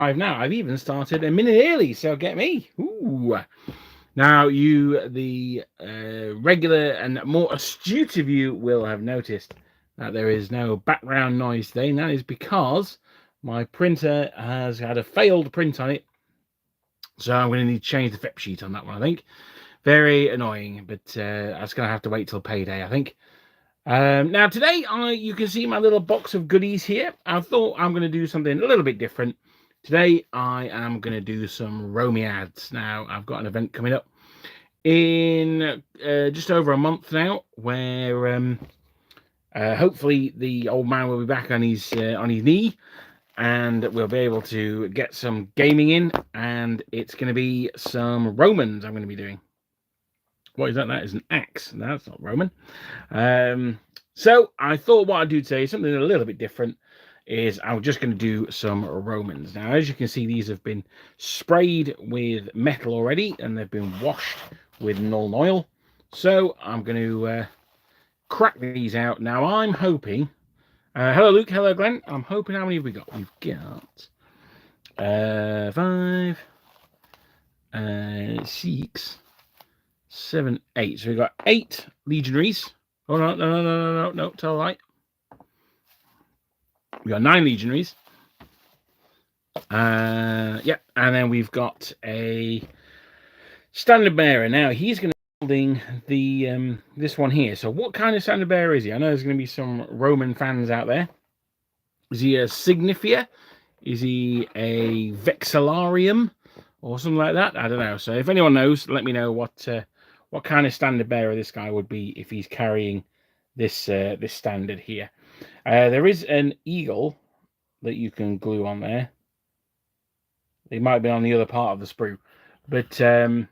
I've even started a minute early, so get me. Ooh. Now, the regular and more astute of you, will have noticed that there is no background noise today, and that is because my printer has had a failed print on it. So I'm going to need to change the FEP sheet on that one, I think. Very annoying, but I was going to have to wait till payday, I think. Now, today, you can see my little box of goodies here. I thought I'm going to do something a little bit different. Today, I am going to do some Romy ads. Now, I've got an event coming up in just over a month now, where hopefully the old man will be back on his knee, and we'll be able to get some gaming in, and it's going to be some Romans I'm going to be doing. What is that? That is an axe. That's not Roman. So I thought what I'd do today is something a little bit different. Is I'm just going to do some Romans. Now, as you can see, these have been sprayed with metal already, and they've been washed with null oil. So I'm going to crack these out. Now, I'm hoping... hello, Luke. Hello, Glenn. I'm hoping... How many have we got? We've got 5, 6... 7, 8. So we've got 8 legionaries. Oh, no, tell a lie. We've got 9 legionaries. Yeah, and then we've got a standard bearer. Now, he's going to be holding the this one here. So what kind of standard bearer is he? I know there's going to be some Roman fans out there. Is he a Signifia? Is he a Vexillarium? Or something like that? I don't know. So if anyone knows, let me know what kind of standard bearer this guy would be if he's carrying this this standard here. There is an eagle that you can glue on there. It might be on the other part of the sprue, but I'm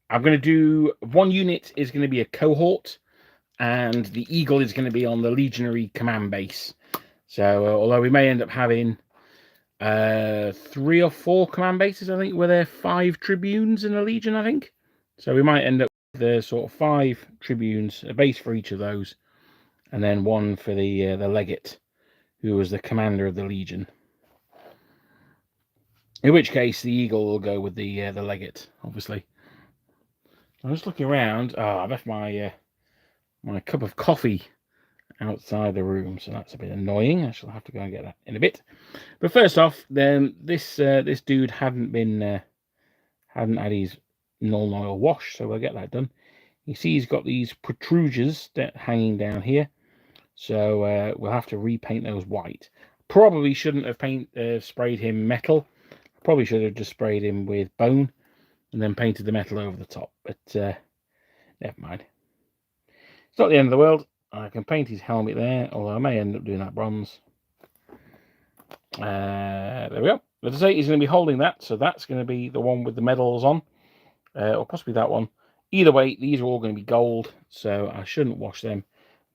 going to do one unit is going to be a cohort, and the eagle is going to be on the legionary command base. So although we may end up having 3 or 4 command bases, I think, were there 5 tribunes in a legion, I think. So we might end up with the sort of 5 tribunes, a base for each of those, and then one for the legate, who was the commander of the legion. In which case, the eagle will go with the legate, obviously. I'm just looking around. Oh, I left my my cup of coffee outside the room, so that's a bit annoying. I shall have to go and get that in a bit. But first off, then this dude hadn't had his null oil wash, so we'll get that done. You see, he's got these protrusions hanging down here, so we'll have to repaint those white. Probably shouldn't have sprayed him metal. Probably should have just sprayed him with bone and then painted the metal over the top, but never mind. It's not the end of the world. I can paint his helmet there, although I may end up doing that bronze. There we go. As I say, he's going to be holding that, so that's going to be the one with the medals on, or possibly that one. Either way, these are all going to be gold, so I shouldn't wash them.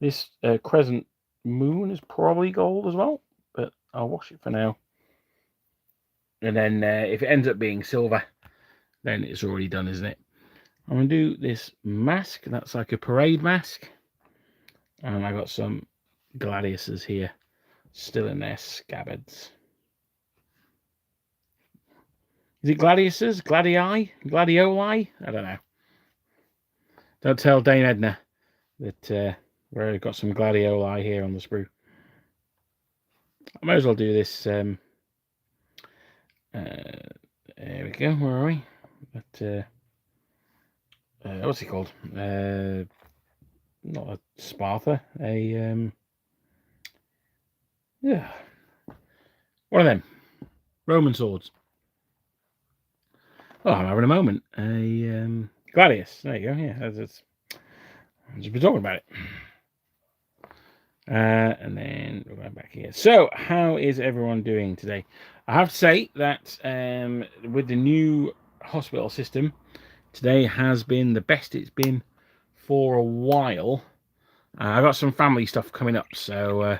This crescent moon is probably gold as well, but I'll wash it for now. And then if it ends up being silver, then it's already done, isn't it? I'm going to do this mask. That's like a parade mask. And I got some gladiuses here, still in their scabbards. Is it gladiuses? Gladii? Gladioli? I don't know. Don't tell Dame Edna that we've got some gladioli here on the sprue. I might as well do this. There we go. Where are we? But what's he called? Not a Sparta. Yeah, one of them Roman swords. Oh, I'm having a moment. A gladius. There you go. Yeah, that's I've just been talking about it. And then we're going back here. So, how is everyone doing today? I have to say that with the new hospital system, today has been the best it's been for a while. I've got some family stuff coming up, so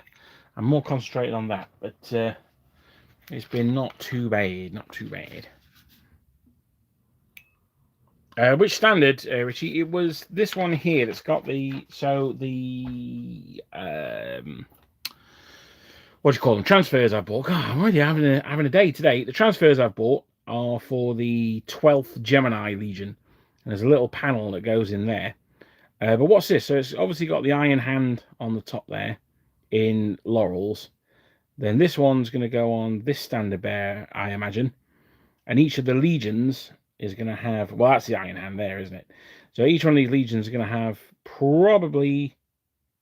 I'm more concentrated on that. But it's been not too bad, not too bad. Which standard, Richie? It was this one here that's got the what do you call them? Transfers I've bought. God, I'm already having a day today. The transfers I've bought are for the 12th Gemini Legion. And there's a little panel that goes in there. But what's this? So it's obviously got the Iron Hand on the top there in Laurels. Then this one's going to go on this standard bearer, I imagine. And each of the legions is going to have... Well, that's the Iron Hand there, isn't it? So each one of these legions is going to have probably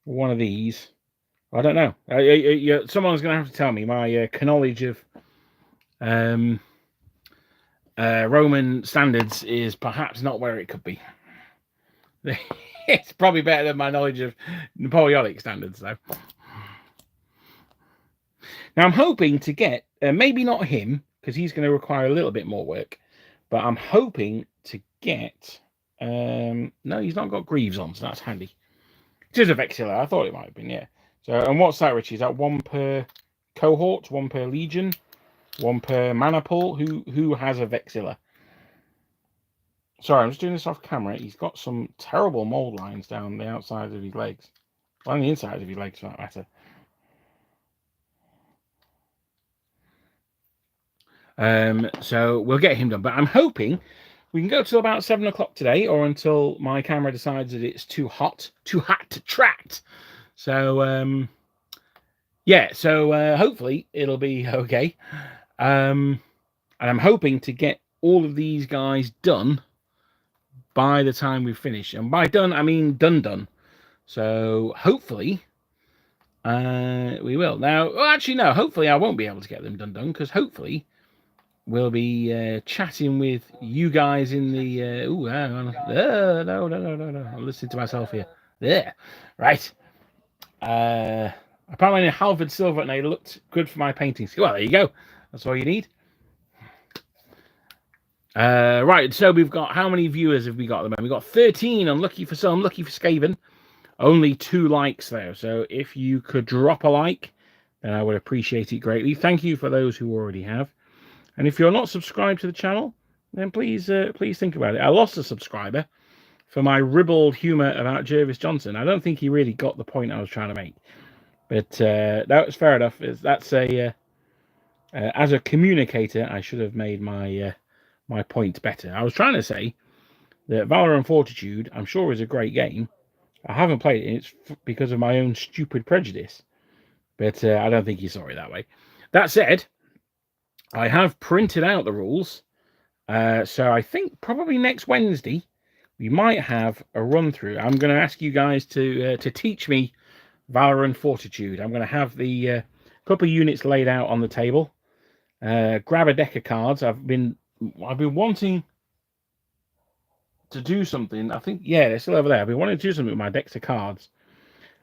one of these. I don't know. Someone's going to have to tell me. My knowledge of Roman standards is perhaps not where it could be. It's probably better than my knowledge of Napoleonic standards, though. Now, I'm hoping to get, maybe not him, because he's going to require a little bit more work, but I'm hoping to get, no, he's not got greaves on, so that's handy. It is a Vexilla. I thought it might have been, yeah. So, and what's that, Richie? Is that one per cohort, one per legion, one per mana pool? Who has a Vexilla? Sorry, I'm just doing this off camera. He's got some terrible mold lines down the outside of his legs. Well, on the inside of his legs, for that matter. So we'll get him done. But I'm hoping we can go till about 7 o'clock today, or until my camera decides that it's too hot to track. So, yeah, so hopefully it'll be okay. And I'm hoping to get all of these guys done by the time we finish. And by done, I mean done. So hopefully we will. Now, well, actually, no, hopefully I won't be able to get them done, because hopefully we'll be chatting with you guys in the... hang on. No. I'm listening to myself here. There. Right. Apparently Halford Silver and they looked good for my paintings. Well, there you go. That's all you need. Right, so we've got, how many viewers have we got at the moment? We've got 13 on Lucky for Some, Lucky for Skaven. Only 2 likes there. So if you could drop a like, then I would appreciate it greatly. Thank you for those who already have. And if you're not subscribed to the channel, then please think about it. I lost a subscriber for my ribald humour about Jervis Johnson. I don't think he really got the point I was trying to make. But that was fair enough. That's a... as a communicator, I should have made my my point better. I was trying to say that Valor and Fortitude, I'm sure, is a great game. I haven't played it, and it's because of my own stupid prejudice. But I don't think you saw it that way. That said, I have printed out the rules. So I think probably next Wednesday, we might have a run-through. I'm going to ask you guys to teach me Valor and Fortitude. I'm going to have the couple of units laid out on the table. Grab a deck of cards. I've been wanting to do something. I think, yeah, they're still over there. I've been wanting to do something with my decks of cards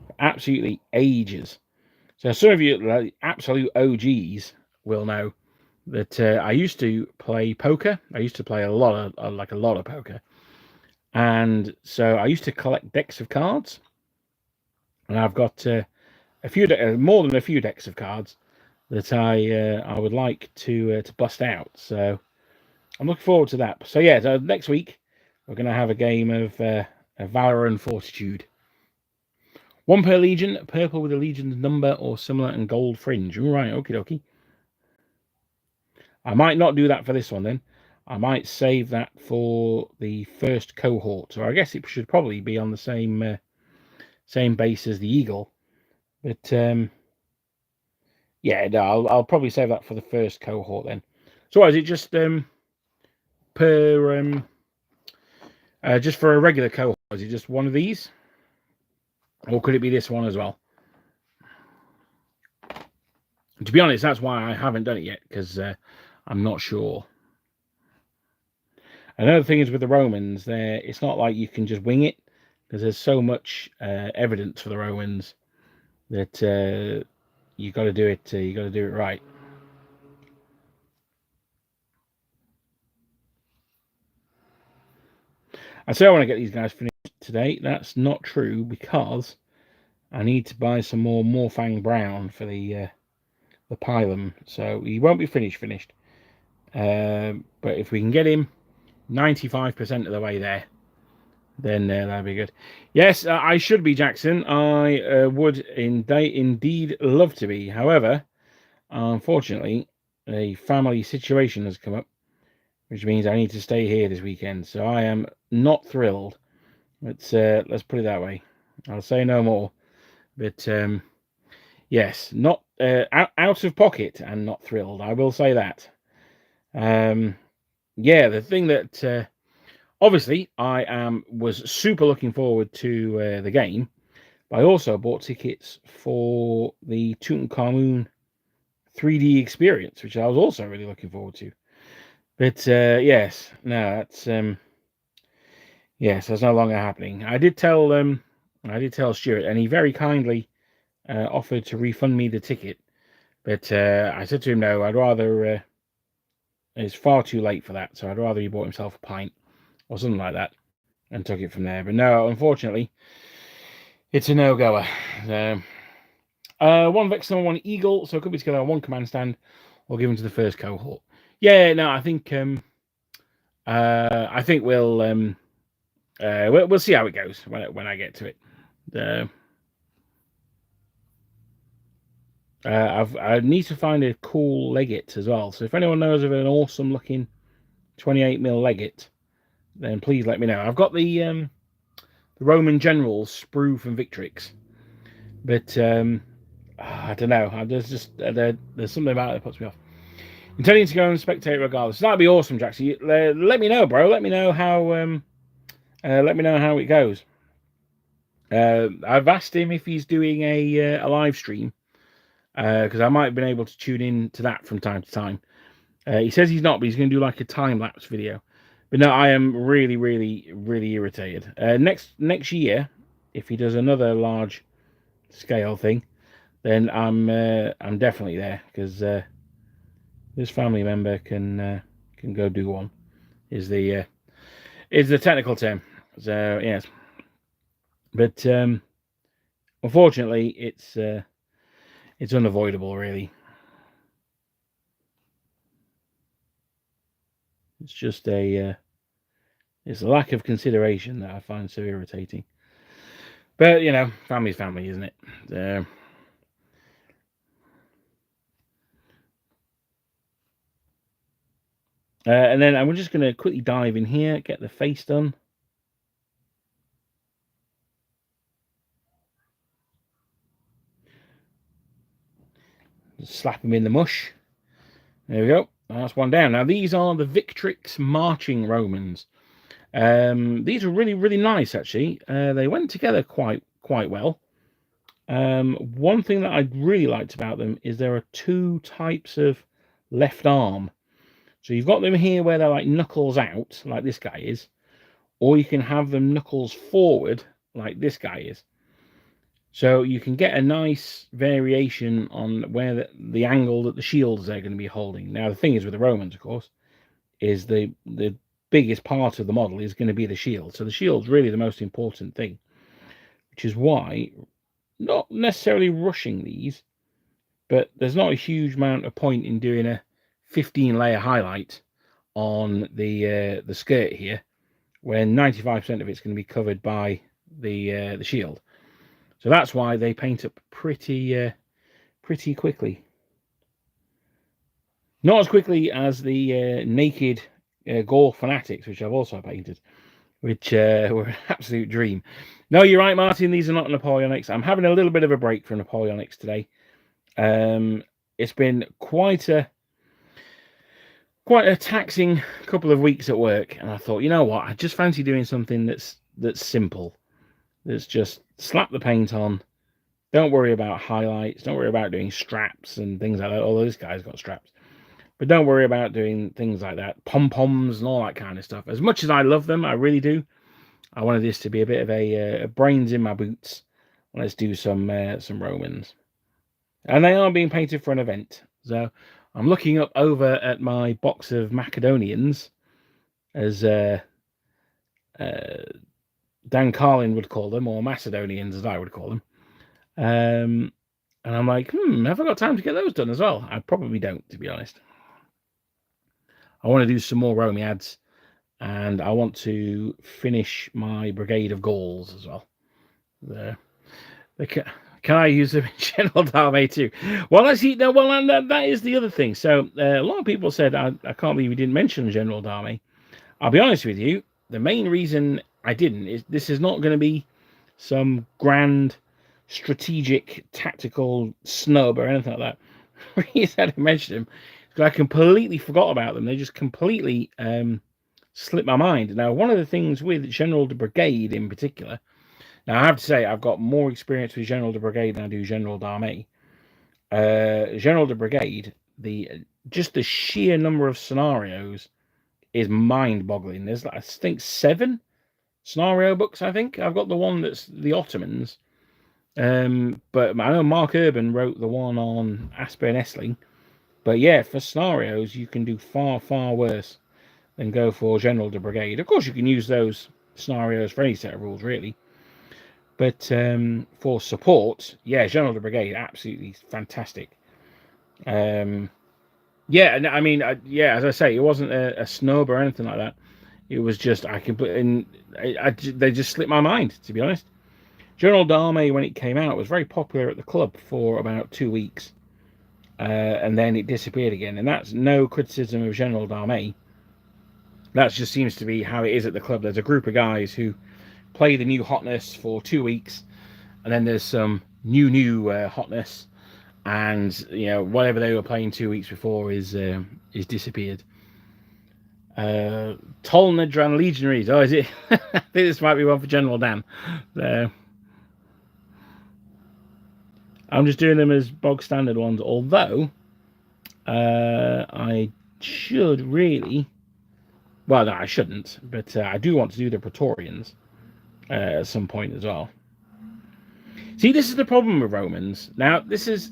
for absolutely ages. So some of you, like absolute OGs, will know that I used to play poker. I used to play a lot of poker, and so I used to collect decks of cards. And I've got a few, more than a few decks of cards that I would like to bust out. So I'm looking forward to that. So yeah, so next week we're going to have a game of Valor and Fortitude. 1 per legion, purple with a legion's number or similar, and gold fringe. All right, okie dokie. I might not do that for this one then. I might save that for the first cohort. So I guess it should probably be on the same base as the Eagle. But yeah, no, I'll probably save that for the first cohort then. So is it just just for a regular cohort? Is it just one of these, or could it be this one as well? To be honest, that's why I haven't done it yet, because I'm not sure. Another thing is with the Romans, it's not like you can just wing it, because there's so much evidence for the Romans that you got to do it. You got to do it right. I say I want to get these guys finished today. That's not true, because I need to buy some more Morfang Brown for the Pilum. So he won't be finished. But if we can get him 95% of the way there, then that'd be good. Yes, I should be, Jackson. I would indeed love to be. However, unfortunately, a family situation has come up, which means I need to stay here this weekend. So I am not thrilled. Let's put it that way. I'll say no more. But yes, not out of pocket and not thrilled. I will say that. Yeah, the thing that obviously I was super looking forward to the game, but I also bought tickets for the Tutankhamun 3D experience, which I was also really looking forward to. But yes, no, that's no longer happening. I did tell Stuart, and he very kindly offered to refund me the ticket. But I said to him, no, I'd rather. It's far too late for that, so I'd rather he bought himself a pint or something like that and took it from there. But no, unfortunately, it's a no-goer. One Vexor, one Eagle, so it could be together on one command stand or given to the first cohort. Yeah, no, I think we'll see how it goes when I get to it. I need to find a cool Leggett as well. So if anyone knows of an awesome looking 28mm Leggett, then please let me know. I've got the Roman generals sprue from Victrix, but I don't know. There's something about it that puts me off. Intending to go and spectate regardless. So that'd be awesome, Jackson. Let me know, bro. Let me know how it goes. I've asked him if he's doing a live stream because I might have been able to tune in to that from time to time. He says he's not, but he's going to do like a time lapse video. But no, I am really, really, really irritated. Next year, if he does another large scale thing, then I'm definitely there because this family member can go do one. Is the technical term? So yes, but unfortunately, it's unavoidable. Really, it's just it's a lack of consideration that I find so irritating. But you know, family's family, isn't it? And then I'm just going to quickly dive in here, get the face done. Just slap them in the mush. There we go. That's one down. Now these are the Victrix marching Romans. These are really, really nice actually. They went together quite well. One thing that I really liked about them is there are two types of left arm. So you've got them here where they're like knuckles out, like this guy is, or you can have them knuckles forward, like this guy is. So you can get a nice variation on where the angle that the shields are going to be holding. Now the thing is with the Romans, of course, is the biggest part of the model is going to be the shield. So the shield's really the most important thing, which is why not necessarily rushing these, but there's not a huge amount of point in doing a 15 layer highlight on the skirt here when 95% of it's going to be covered by the shield. So that's why they paint up pretty quickly. Not as quickly as the naked Gaul fanatics, which I've also painted, which were an absolute dream. No, you're right, Martin. These are not Napoleonics. I'm having a little bit of a break from Napoleonics today. It's been quite a taxing couple of weeks at work, and I thought, you know what? I just fancy doing something that's simple. That's just slap the paint on. Don't worry about highlights. Don't worry about doing straps and things like that. Although this guy's got straps. But don't worry about doing things like that. Pom-poms and all that kind of stuff. As much as I love them, I really do. I wanted this to be a bit of a brains in my boots. Let's do some Romans. And they are being painted for an event. So I'm looking up over at my box of Macedonians, as Dan Carlin would call them, or Macedonians as I would call them. And I'm like, have I got time to get those done as well? I probably don't, to be honest. I want to do some more Romy ads and I want to finish my brigade of Gauls as well. Can I use them in General Darmy too? Well, that is the other thing. So a lot of people said, I can't believe we didn't mention General Darmy. I'll be honest with you, the main reason I didn't is this is not going to be some grand strategic tactical snub or anything like that. The reason I didn't mention them because I completely forgot about them. They just completely slipped my mind. Now, one of the things with General de Brigade in particular, now I have to say I've got more experience with General de Brigade than I do General d'Armée. General de Brigade, just the sheer number of scenarios is mind-boggling. There's, I think, 7 scenario books. I think I've got the one that's the Ottomans, but I know Mark Urban wrote the one on Asper and Essling. But yeah, for scenarios, you can do far, far worse than go for General de Brigade. Of course, you can use those scenarios for any set of rules, really. But for support, yeah, General de Brigade, absolutely fantastic. Yeah, and I mean, yeah, as I say, it wasn't a snub or anything like that. It was just they just slipped my mind, to be honest. General d'Armée, when it came out, was very popular at the club for about 2 weeks, and then it disappeared again. And that's no criticism of General d'Armée. That just seems to be how it is at the club. There's a group of guys who play the new hotness for 2 weeks, and then there's some new hotness. And whatever they were playing 2 weeks before is disappeared. Tolnedran Legionaries. Oh, is it? I think this might be one for General Dan. I'm just doing them as bog standard ones. Although I should really. Well, no, I shouldn't. But I do want to do the Praetorians at some point as well. See, this is the problem with Romans. Now, this is.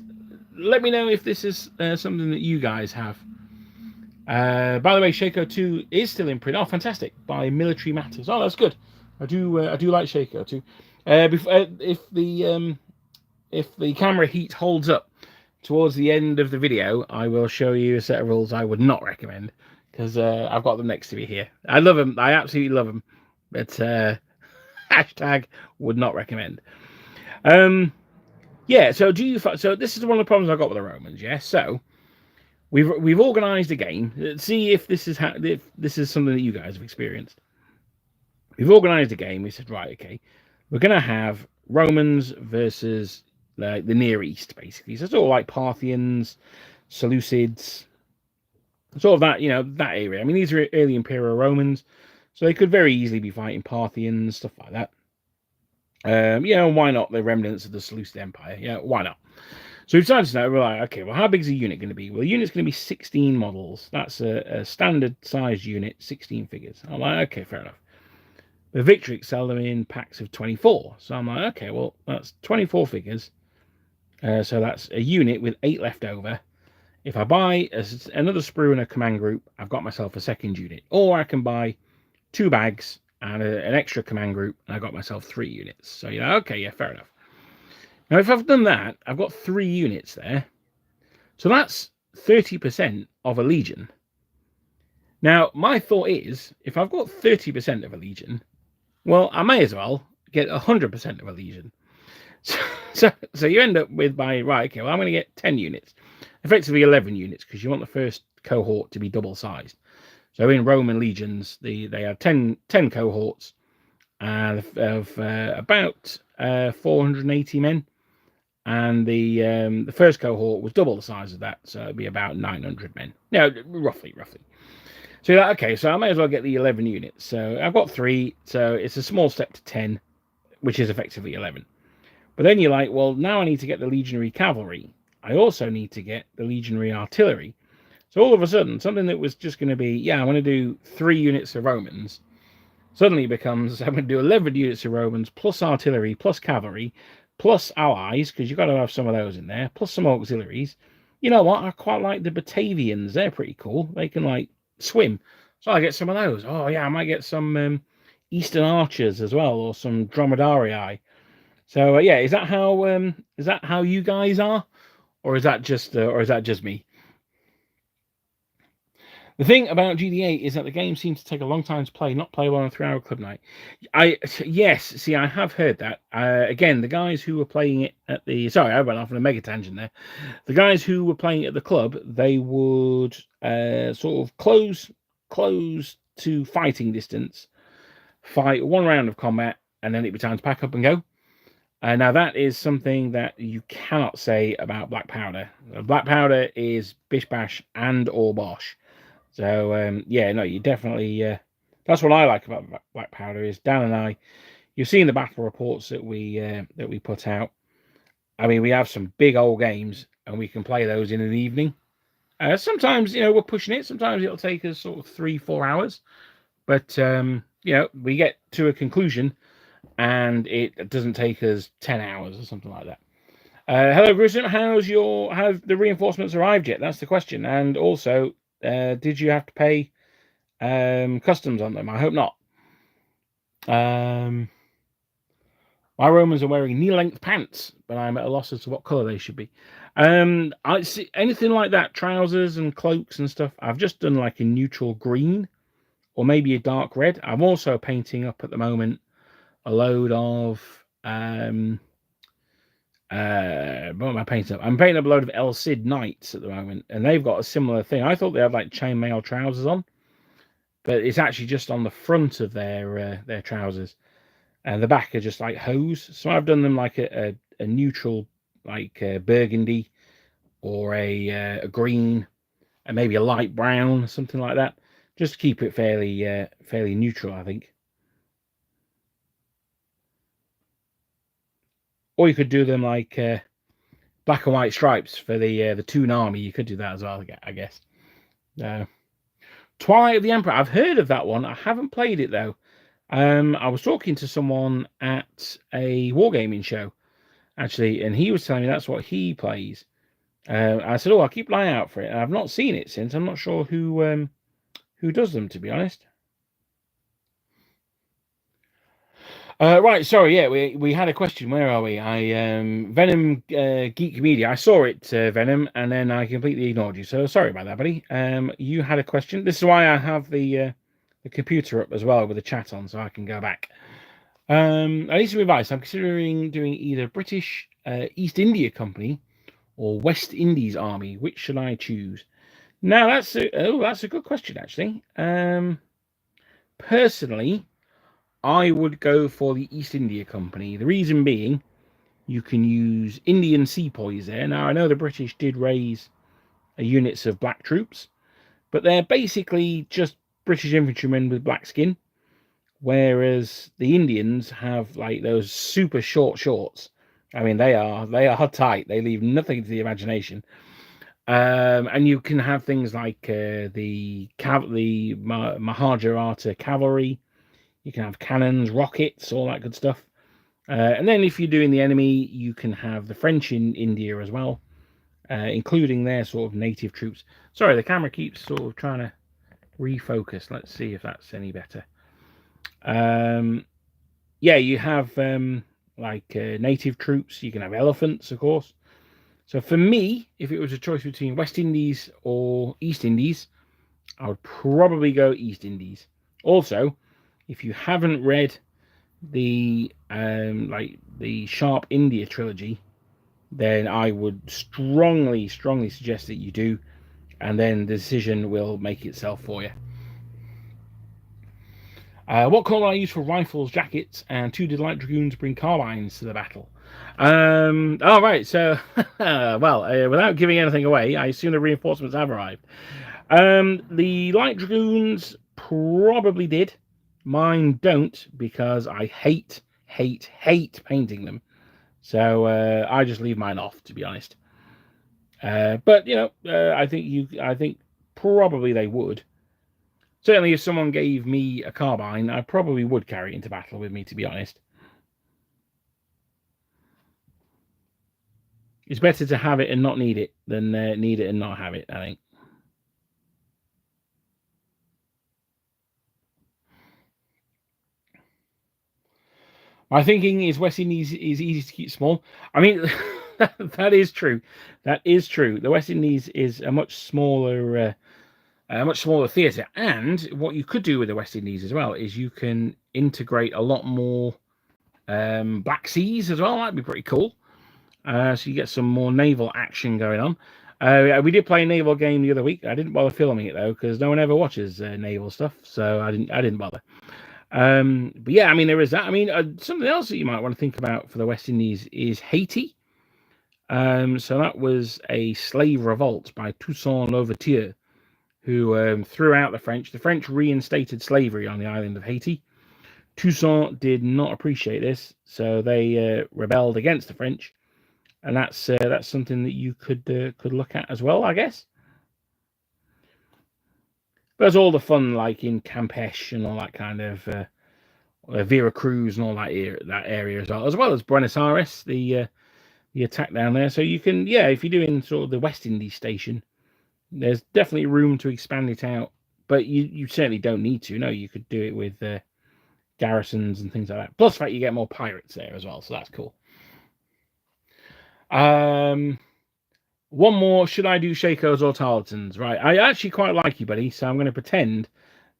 Let me know if this is something that you guys have. By the way, Shaco 2 is still in print. Oh, fantastic! By Military Matters. Oh, that's good. I do like Shaco 2. If the camera heat holds up towards the end of the video, I will show you a set of rules I would not recommend because I've got them next to me here. I love them. I absolutely love them. But hashtag would not recommend. Yeah, so this is one of the problems I've got with the Romans, yeah? So we've organised a game. See if this is something that you guys have experienced. We've organised a game. We said, right, okay, we're gonna have Romans versus the Near East, basically. So it's all like Parthians, Seleucids, sort of that, that area. I mean, these are early Imperial Romans, so they could very easily be fighting Parthians, stuff like that. Why not the remnants of the Seleucid Empire? Yeah, why not? So we decided to know, we're like, okay, well, how big is a unit going to be? Well, the unit's going to be 16 models. That's a standard sized unit, 16 figures. I'm like, okay, fair enough. The Victrix sell them in packs of 24. So I'm like, okay, well, that's 24 figures. So that's a unit with 8 left over. If I buy another sprue and a command group, I've got myself a second unit. Or I can buy 2 bags and an extra command group, and I got myself 3 units. So okay, yeah, fair enough. Now, if I've done that, I've got 3 units there. So that's 30% of a legion. Now, my thought is, if I've got 30% of a legion, well, I may as well get 100% of a legion. So you end up with right, okay, well, I'm going to get 10 units. Effectively 11 units, because you want the first cohort to be double-sized. So in Roman legions, they have 10 cohorts of about 480 men, and the first cohort was double the size of that, so it'd be about 900 men. No, roughly. So you're like, okay, so I may as well get the 11 units. So I've got 3, so it's a small step to 10, which is effectively 11. But then you're like, well, now I need to get the legionary cavalry. I also need to get the legionary artillery. So all of a sudden, something that was just going to be, I want to do 3 units of Romans, suddenly becomes, I'm going to do 11 units of Romans, plus artillery, plus cavalry, plus allies, because you've got to have some of those in there, plus some auxiliaries. You know what? I quite like the Batavians. They're pretty cool. They can, swim. So I get some of those. Oh, yeah, I might get some Eastern Archers as well, or some Dromedarii. So, is that how you guys are? Or is that just me? The thing about GD8 is that the game seems to take a long time to play, not playable on a 3-hour club night. Yes, see, I have heard that. Again, the guys who were playing it at the... Sorry, I went off on a mega tangent there. The guys who were playing it at the club, they would sort of close to fighting distance, fight one round of combat, and then it'd be time to pack up and go. Now, that is something that you cannot say about Black Powder. Black Powder is bish bash and or bosh. So, yeah, no, you definitely... that's what I like about Black Powder is Dan and I... You've seen the battle reports that we put out. I mean, we have some big old games, and we can play those in an evening. Sometimes, we're pushing it. Sometimes it'll take us sort of 3-4 hours. But, we get to a conclusion, and it doesn't take us 10 hours or something like that. Hello, Grissom. Have the reinforcements arrived yet? That's the question. And also, did you have to pay customs on them? I hope not. My Romans are wearing knee-length pants, but I'm at a loss as to what colour they should be. I see anything like that, trousers and cloaks and stuff. I've just done like a neutral green, or maybe a dark red. I'm also painting up at the moment a load of what am I painting up? I'm painting up a load of El Cid Knights at the moment, and they've got a similar thing. I thought they had like chainmail trousers on, but it's actually just on the front of their trousers, and the back are just like hose. So I've done them like a neutral, like burgundy, or a green, and maybe a light brown, something like that, just to keep it fairly neutral, I think. Or you could do them like black and white stripes for the Toon Army. You could do that as well, I guess. Twilight of the Emperor. I've heard of that one. I haven't played it though. I was talking to someone at a wargaming show, actually, and he was telling me that's what he plays. I said, I'll keep an eye out for it. And I've not seen it since. I'm not sure who does them, to be honest. Right, sorry, yeah, we had a question. Where are we? Venom Geek Media. I saw it, Venom, and then I completely ignored you. So sorry about that, buddy. You had a question. This is why I have the computer up as well with the chat on, so I can go back. I need some advice. I'm considering doing either British East India Company or West Indies Army. Which should I choose? Now that's a good question, actually. Personally, I would go for the East India Company. The reason being, you can use Indian sepoys there. Now, I know the British did raise units of black troops, but they're basically just British infantrymen with black skin, whereas the Indians have like those super short shorts. I mean, they are tight. They leave nothing to the imagination. And you can have things like the Maharajah cavalry. You can have cannons, rockets, all that good stuff. And then if you're doing the enemy, you can have the French in India as well, including their sort of native troops. Sorry, the camera keeps sort of trying to refocus. Let's see if that's any better. Yeah, you have like native troops. You can have elephants, of course. So for me, if it was a choice between West Indies or East Indies, I would probably go East Indies. Also, if you haven't read the like the Sharp India trilogy, then I would strongly suggest that you do, and then the decision will make itself for you. What colour I use for rifles, jackets, and 2 did light dragoons bring carbines to the battle? All right, so well, without giving anything away, I assume the reinforcements have arrived. The light dragoons probably did. Mine don't, because I hate painting them. So I just leave mine off, to be honest. But I think probably they would. Certainly, if someone gave me a carbine, I probably would carry it into battle with me, to be honest. It's better to have it and not need it than need it and not have it, I think. My thinking is West Indies is easy to keep small. I mean, that is true. That is true. The West Indies is a much smaller a much smaller theatre. And what you could do with the West Indies as well is you can integrate a lot more Black Seas as well. That'd be pretty cool. So you get some more naval action going on. We did play a naval game the other week. I didn't bother filming it though because no one ever watches naval stuff, so I didn't bother. But yeah, I mean there is that. I mean something else that you might want to think about for the West Indies is Haiti. So that was a slave revolt by Toussaint Louverture, who threw out the French. The French reinstated slavery on the island of Haiti. Toussaint did not appreciate this, so they rebelled against the French, and that's something that you could look at as well, I guess. But there's all the fun, like in Campeche and all that kind of Veracruz and all that area as well as Buenos Aires, the attack down there. So you can, yeah, if you're doing sort of the West Indies station, there's definitely room to expand it out. But you certainly don't need to. No, you could do it with garrisons and things like that. Plus, the fact you get more pirates there as well, so that's cool. One more. Should I do Shakos or Tarletons? Right. I actually quite like you, buddy. So I'm going to pretend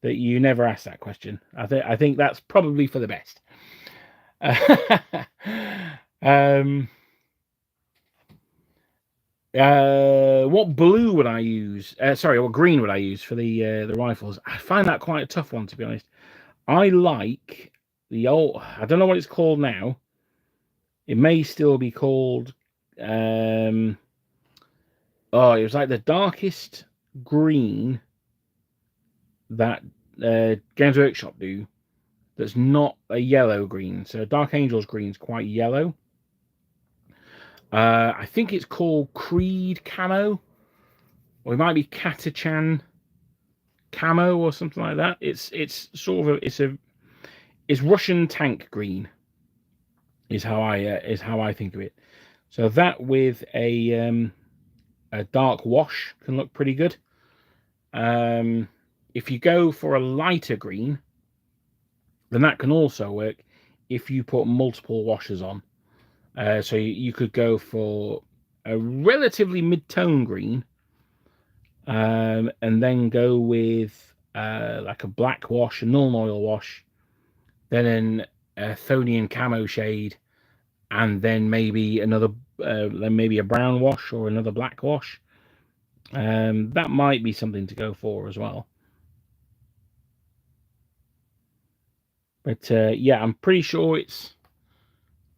that you never asked that question. I think that's probably for the best. What blue would I use? Sorry, what green would I use for the rifles? I find that quite a tough one, to be honest. I like the old. I don't know what it's called now. It may still be called. It was like the darkest green that Games Workshop do. That's not a yellow green. So Dark Angel's green is quite yellow. I think it's called Creed Camo, or it might be Katachan Camo or something like that. It's sort of it's Russian tank green is how I think of it. So that with a dark wash can look pretty good. If you go for a lighter green, then that can also work if you put multiple washes on. So you could go for a relatively mid-tone green, and then go with like a black wash, a null oil wash, then a Thonian camo shade, and then maybe a brown wash or another black wash. That might be something to go for as well. But yeah, I'm pretty sure it's.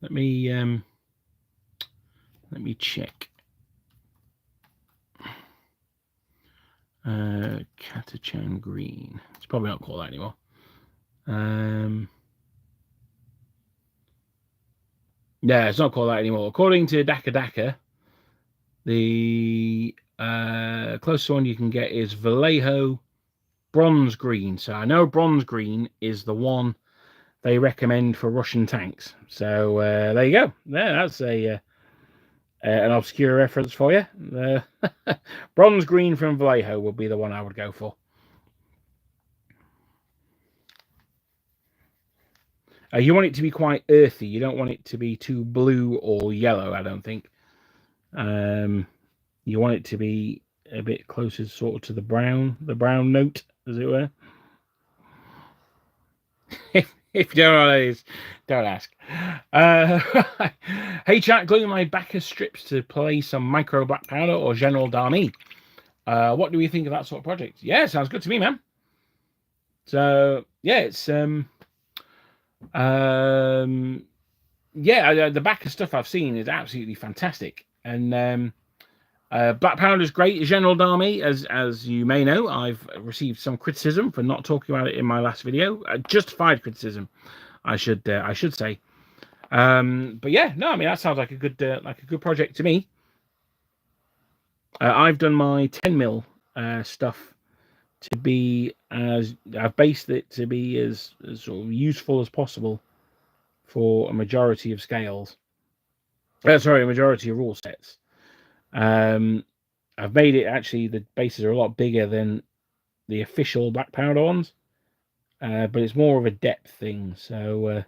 Let me check. Katachan green. It's probably not called that anymore. Yeah, it's not called that anymore. According to Daka Daka, the closest one you can get is Vallejo bronze green. So I know bronze green is the one they recommend for Russian tanks. So there you go. Yeah, that's an obscure reference for you. Bronze green from Vallejo would be the one I would go for. You want it to be quite earthy. You don't want it to be too blue or yellow, I don't think. You want it to be a bit closer sort of to the brown note, as it were. If you don't know what it is, don't ask. Hey chat, gluing my Bacchus strips to play some micro black powder or general Dami. What do we think of that sort of project? Yeah, sounds good to me, man. So yeah, it's yeah, the Bacchus stuff I've seen is absolutely fantastic, and black powder is great. General Dami, as you may know, I've received some criticism for not talking about it in my last video. Justified criticism, I should say. But yeah, no, I mean that sounds like a good project to me. I've done my 10mm stuff to be I've based it to be as sort of useful as possible for a majority of scales. A majority of rule sets. I've made it actually, the bases are a lot bigger than the official black powder ones, but it's more of a depth thing. So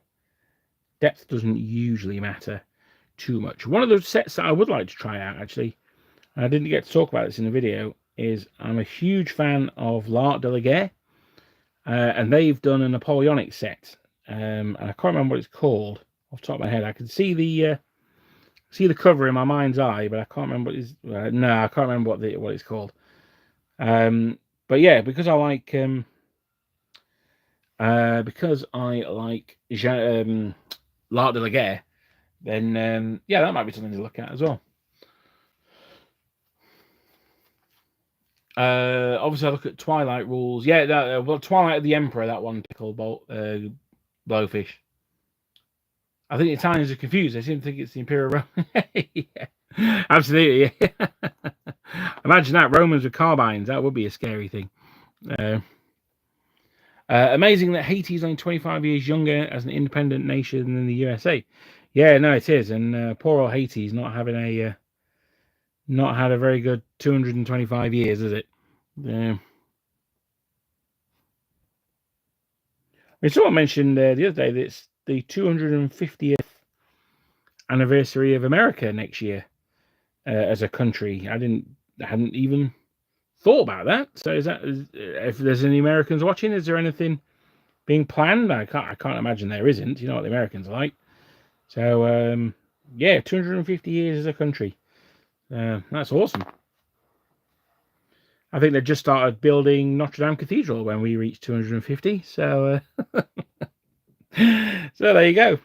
depth doesn't usually matter too much. One of the sets that I would like to try out, actually, and I didn't get to talk about this in the video, is I'm a huge fan of L'Art de la Guerre, and they've done a Napoleonic set, and I can't remember what it's called off the top of my head. I can see the cover in my mind's eye, but I can't remember what it's. No, I can't remember what it's called. But yeah, because I like L'Art de la Guerre, then yeah, that might be something to look at as well. Obviously, I look at Twilight rules. Yeah, well, Twilight of the Emperor, that one called Blowfish. I think the Italians are confused. They seem to think it's the Imperial Roman. Yeah, absolutely. Yeah. Imagine that, Romans with carbines. That would be a scary thing. Amazing that Haiti is only 25 years younger as an independent nation than the USA. Yeah, no, it is. And poor old Haiti's not having not had a very good 225 years, is it? Someone mentioned the other day that it's the 250th anniversary of America next year as a country. I hadn't even thought about that. So if there's any Americans watching, is there anything being planned? I can't imagine there isn't. You know what the Americans are like. So yeah, 250 years as a country. That's awesome. I think they just started building Notre Dame Cathedral when we reached 250. So so there you go.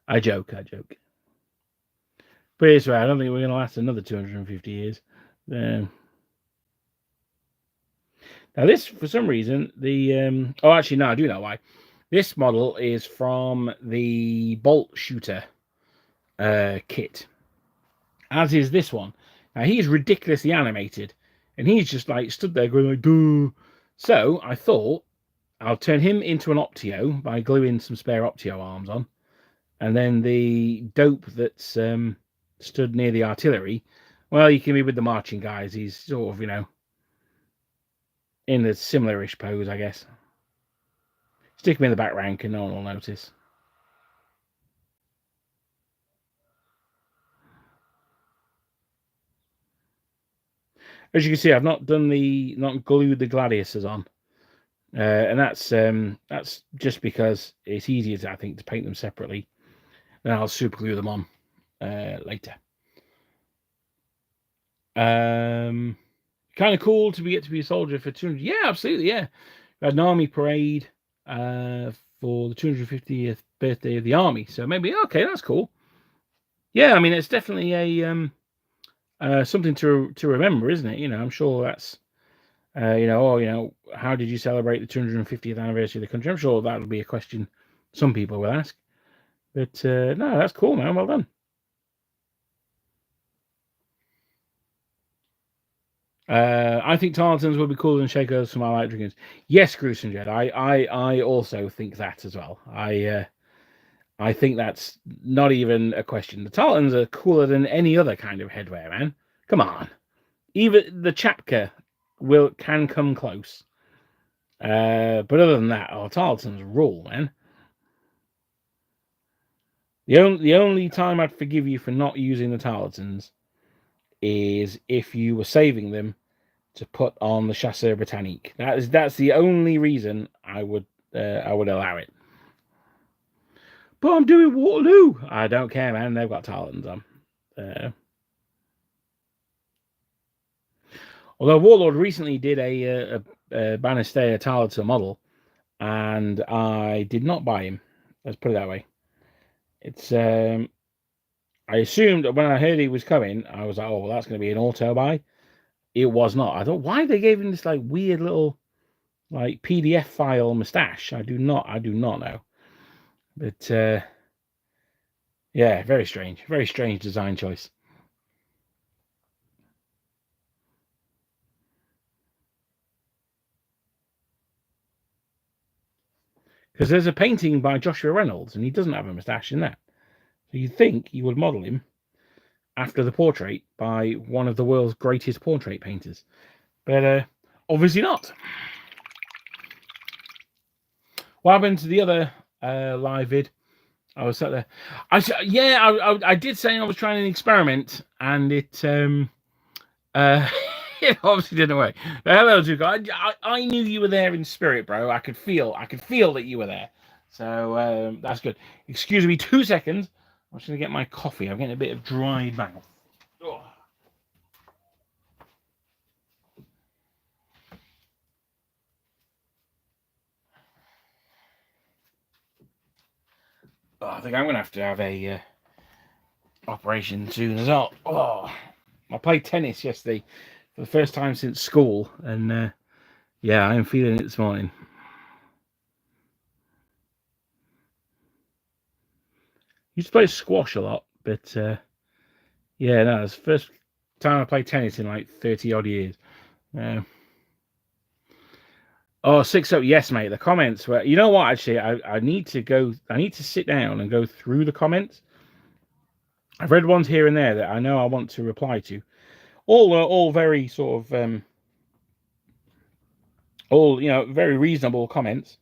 I joke. But it's right. I don't think we're going to last another 250 years. Now this, for some reason, oh, actually, no, I do know why. This model is from the bolt shooter kit, as is this one. Now he's ridiculously animated, and he's just like stood there going like, "Duh." So I thought I'll turn him into an Optio by gluing some spare Optio arms on, and then the dope that's stood near the artillery, well, you can be with the marching guys. He's sort of, in a similar-ish pose, I guess. Stick him in the back rank and no one will notice. As you can see, I've not glued the gladiuses on, and that's just because it's easier, I think, to paint them separately. Then I'll super glue them on later. Kind of cool to get to be a soldier for 200. Yeah, absolutely. Yeah, we had an army parade for the 250th birthday of the army. So maybe okay, that's cool. Yeah, I mean it's definitely a something to remember, isn't it? I'm sure that's how did you celebrate the 250th anniversary of the country? I'm sure that'll be a question some people will ask. But no, that's cool, man. Well done. I think Tarletons would be cooler than Shakos from our light drinkers. Yes, Gruesome Jed. I also think that as well. I think that's not even a question. The Tarletons are cooler than any other kind of headwear, man. Come on. Even the Chapka can come close. But other than that, Tarletons rule, man. The only time I'd forgive you for not using the Tarletons is if you were saving them to put on the Chasseur Britannique. That's the only reason I would allow it. But I'm doing Waterloo. I don't care, man. They've got Tarletons on. Although Warlord recently did a Banastea Tarleton model, and I did not buy him. Let's put it that way. It's I assumed when I heard he was coming, I was like, oh, well, that's going to be an auto buy. It was not. I thought, why they gave him this like weird little like PDF file mustache? I do not know. But yeah, very strange design choice. Because there's a painting by Joshua Reynolds, and he doesn't have a mustache in that. So you'd think you would model him after the portrait by one of the world's greatest portrait painters. But obviously not. What happened to the other live vid? I was sat there. I did say I was trying an experiment, and it it obviously didn't work. But hello, Zuko. I knew you were there in spirit, bro. I could feel that you were there. So that's good. Excuse me, 2 seconds. I'm just gonna get my coffee. I'm getting a bit of dry mouth. Oh. I think I'm gonna have to have a operation soon as well. Oh, I played tennis yesterday for the first time since school, and yeah, I'm feeling it this morning. Used to play squash a lot, but yeah, no, it's the first time I played tennis in like 30 odd years. Oh, 6-0, yes, mate. The comments were, you know what? Actually, I need to sit down and go through the comments. I've read ones here and there that I know I want to reply to. All very sort of all very reasonable comments.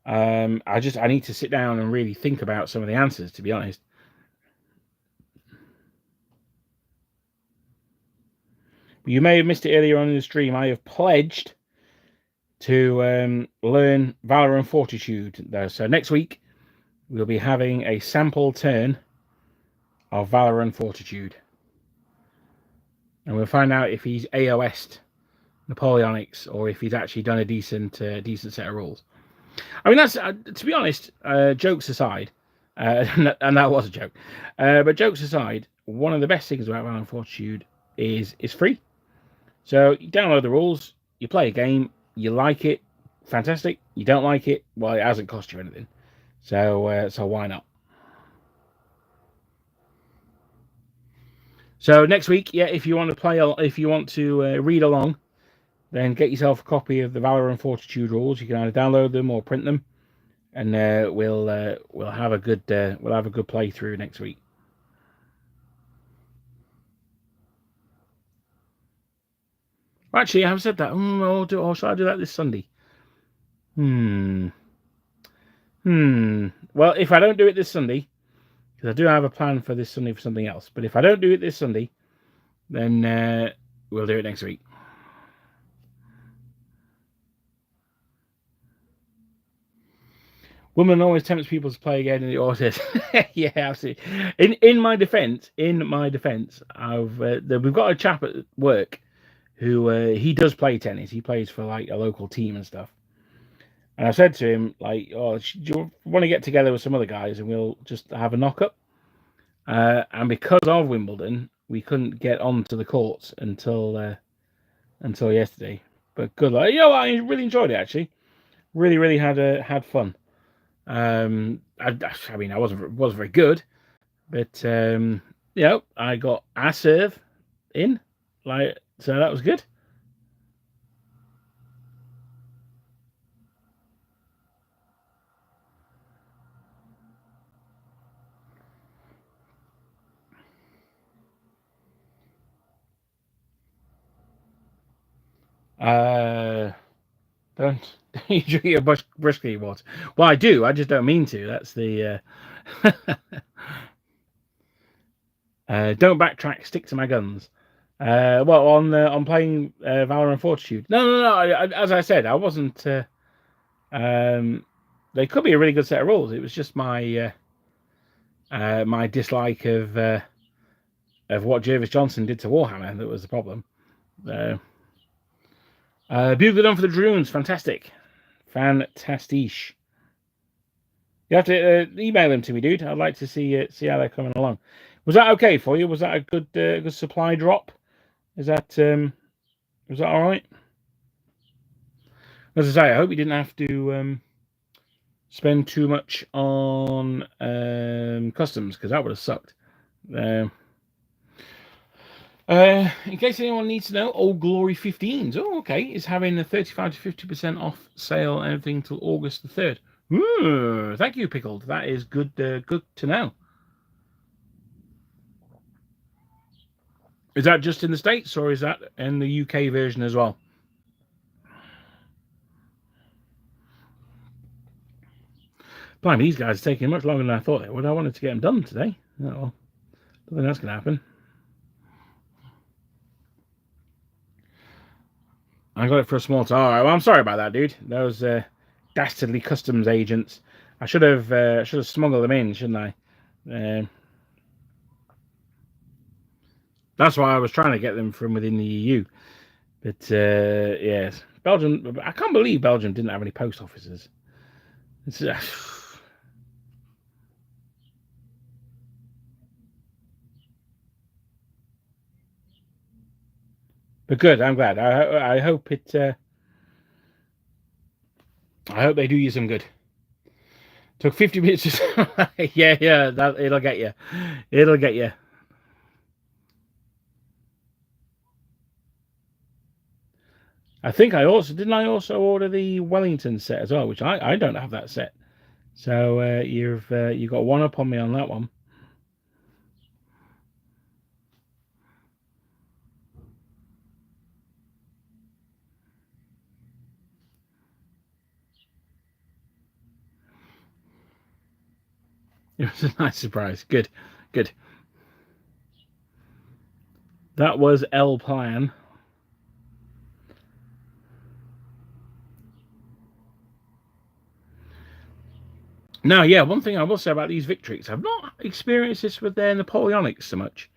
I need to sit down and really think about some of the answers, to be honest. You may have missed it earlier on in the stream. I have pledged to learn Valor and Fortitude, though. So next week we'll be having a sample turn of Valor and Fortitude, and we'll find out if he's AOS'd Napoleonics or if he's actually done a decent set of rules. I mean, that's to be honest. Jokes aside, and that was a joke. But jokes aside, one of the best things about Valor and Fortitude is free. So you download the rules, you play a game, you like it, fantastic. You don't like it, well, it hasn't cost you anything. So why not? So next week, yeah, if you want to read along, then get yourself a copy of the Valor and Fortitude rules. You can either download them or print them, and we'll have a good playthrough next week. Actually, I have said that. Or shall I do that this Sunday? Well, if I don't do it this Sunday, because I do have a plan for this Sunday for something else, but if I don't do it this Sunday, then we'll do it next week. Woman always tempts people to play again, and it always is. Yeah, absolutely. In my defence, we've got a chap at work who he does play tennis. He plays for like a local team and stuff. And I said to him, like, "Oh, do you want to get together with some other guys and we'll just have a knock up?" And because of Wimbledon, we couldn't get onto the courts until yesterday. But good luck. I really enjoyed it actually. Really had fun. I mean, I wasn't very good, but I got a serve in, like, so that was good. Don't you drink your brisket water? Well, I do. I just don't mean to. That's the. Don't backtrack. Stick to my guns. Well, on playing Valor and Fortitude. No. As I said, I wasn't. They could be a really good set of rules. It was just my my dislike of what Jervis Johnson did to Warhammer that was the problem. Bugler done for the Drones. Fantastic. Fantastiche. You have to email them to me, dude. I'd like to see how they're coming along. Was that okay for you? Was that a good supply drop? Was that all right? As I say, I hope you didn't have to spend too much on customs, because that would have sucked. In case anyone needs to know, Old Glory 15s, is having a 35 to 50% off sale and everything till August the 3rd. Ooh, thank you, Pickled. That is good to know. Is that just in the States, or is that in the UK version as well? Blimey, these guys are taking much longer than I thought they would. I wanted to get them done today. Oh, well, don't think that's going to happen. I got it for a small time. All right, well, I'm sorry about that, dude. Those dastardly customs agents. I should have smuggled them in, shouldn't I? That's why I was trying to get them from within the EU. But yes, Belgium. I can't believe Belgium didn't have any post offices. It's, but good. I'm glad. I hope it. I hope they do you some good. Took 50 minutes. Yeah. It'll get you. It'll get you. I think I also order the Wellington set as well, which I don't have that set. So you've got one up on me on that one. It was a nice surprise. Good. That was L Plan. Now, yeah, one thing I will say about these Victrix, I've not experienced this with their Napoleonics so much,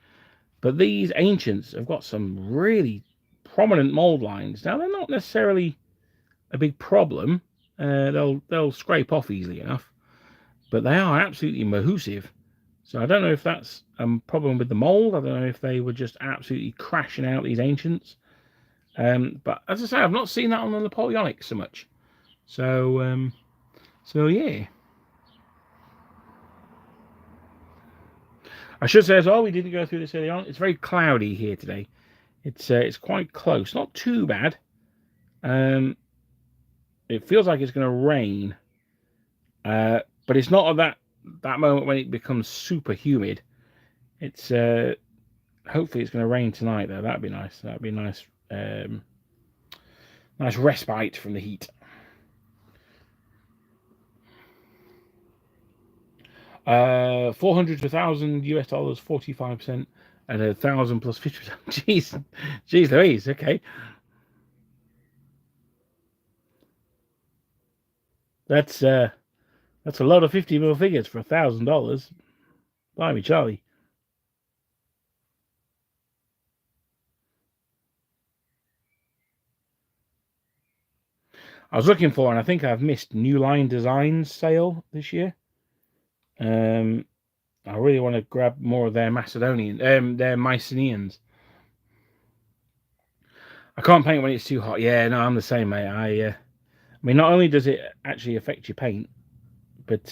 but these Ancients have got some really prominent mold lines. Now, they're not necessarily a big problem. They'll scrape off easily enough, but they are absolutely mahoosive. So I don't know if that's a problem with the mold. I don't know if they were just absolutely crashing out these Ancients. But as I say, I've not seen that on the Napoleonics so much. So yeah. I should say as well, we didn't go through this early on. It's very cloudy here today. It's quite close, not too bad. It feels like it's going to rain, but it's not at that moment when it becomes super humid. It's hopefully it's going to rain tonight though. That'd be nice. That'd be nice. Nice respite from the heat. 400 to 1,000 US dollars, 45%, and 1,000 plus 50%. Jeez Louise. Okay, that's a lot of 50 mil figures for $1,000. Blimey, Charlie. I was looking for, and I think I've missed New Line Designs sale this year. I really want to grab more of their Macedonian, their Mycenaeans. I can't paint when it's too hot. Yeah, no, I'm the same, mate. I mean, not only does it actually affect your paint, but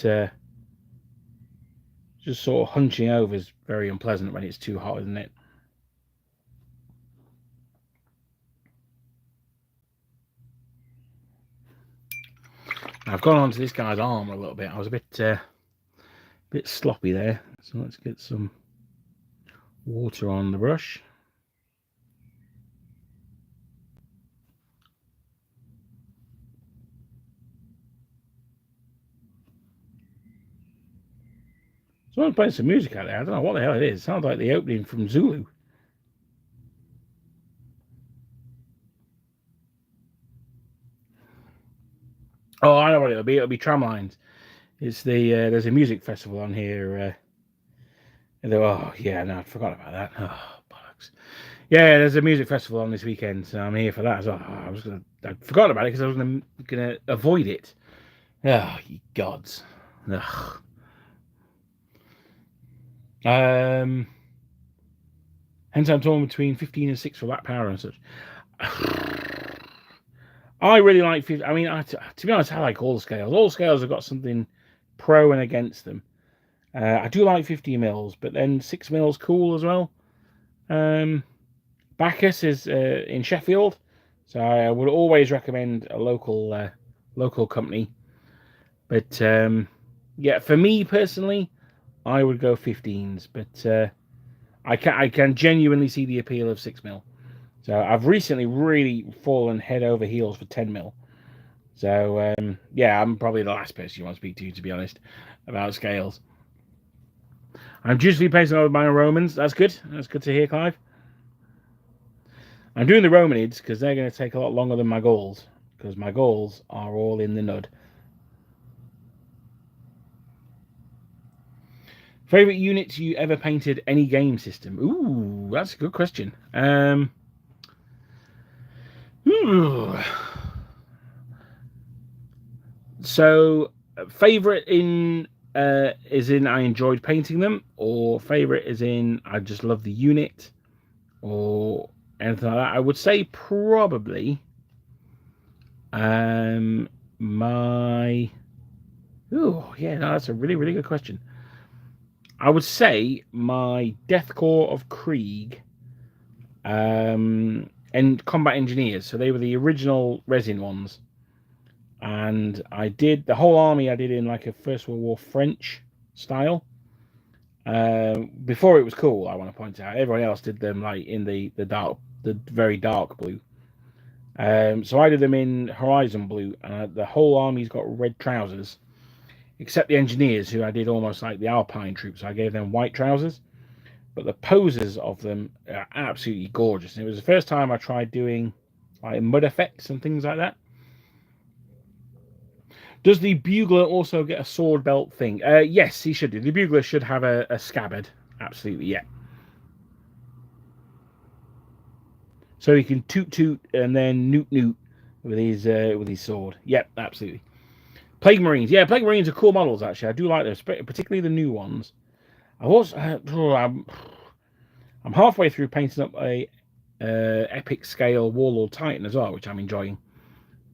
just sort of hunching over is very unpleasant when it's too hot, isn't it? I've gone onto this guy's arm a little bit. I was a bit sloppy there. So let's get some water on the brush. Someone's playing some music out there. I don't know what the hell it is. It sounds like the opening from Zulu. Oh, I know what it'll be. It'll be Tramlines. It's there's a music festival on here. Oh yeah, no, I forgot about that. Oh bollocks. Yeah, there's a music festival on this weekend, so I'm here for that as well. I forgot about it because I was gonna avoid it. Oh, ye gods. Ugh. Hence I'm torn between 15 and 6 for that power and such. I really like 50. I mean, to be honest, I like all scales. All scales have got something pro and against them. I do like 50 mils, but then 6 mils cool as well. Bacchus is in Sheffield, so I would always recommend a local company. But yeah, for me personally, I would go 15s. But I can genuinely see the appeal of 6 mil. So I've recently really fallen head over heels for 10 mil. So yeah, I'm probably the last person you want to speak to be honest, about scales. I'm dutifully pacing over my Romans. That's good. That's good to hear, Clive. I'm doing the Romanids because they're going to take a lot longer than my Gauls, because my Gauls are all in the nud. Favorite units you ever painted any game system? Ooh, that's a good question. Ooh. So, favorite in is in I enjoyed painting them, or favorite is in I just love the unit, or anything like that. I would say probably my. Oh yeah, no, that's a really really good question. I would say my Death Corps of Krieg and Combat Engineers. So they were the original resin ones. And I did the whole army. I did in like a First World War French style. Before it was cool, I want to point out. Everyone else did them like in the very dark blue. So I did them in Horizon blue, and the whole army's got red trousers, except the engineers, who I did almost like the Alpine troops. I gave them white trousers, but the poses of them are absolutely gorgeous. And it was the first time I tried doing like mud effects and things like that. Does the bugler also get a sword belt thing? Yes, he should do. The bugler should have a scabbard. Absolutely, yeah. So he can toot toot and then newt newt with his sword. Yep, absolutely. Plague Marines, yeah, Plague Marines are cool models actually. I do like those, particularly the new ones. I'm halfway through painting up a epic scale Warlord Titan as well, which I'm enjoying.